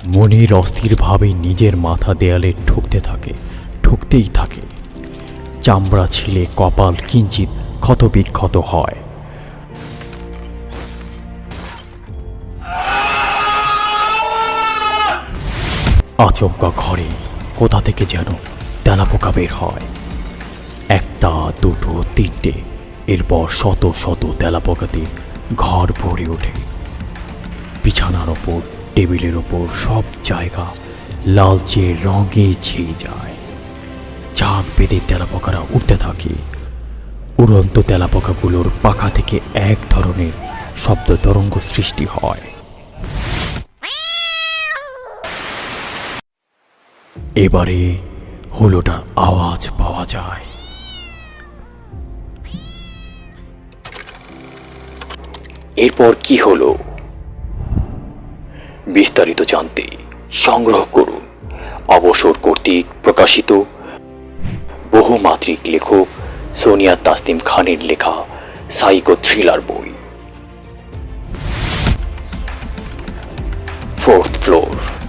মনির অস্থিরভাবে নিজের মাথা দেয়ালে ঠুকতেই থাকে। চামড়া ছিলে কপাল কিঞ্চিত ক্ষতবিক্ষত হয়। আচমকা ঘরে কোথা থেকে যেন তেলাপোকা বের হয়। একটা, দুটো, তিনটে, এরপর শত শত তেলাপোকাতে ঘর ভরে ওঠে। বিছানার ওপর, টেবিলের ওপর, সব জায়গা লালচে রঙে ছেয়ে যায়। ঝাঁক বেঁধে তেলাপোকারা উঠতে থাকে। উড়ন্ত তেলাপোকাগুলোর পাখা থেকে এক ধরনের শব্দ তরঙ্গ সৃষ্টি হয়। এবারে হুলোটার আওয়াজ পাওয়া যায়। এরপর কি হলো বিস্তারিত জানতে সংগ্রহ করুন অবসর কর্তৃক প্রকাশিত বহুমাত্রিক লেখক সোনিয়া তাসনিম খানের লেখা সাইকো থ্রিলার বই। 4th floor.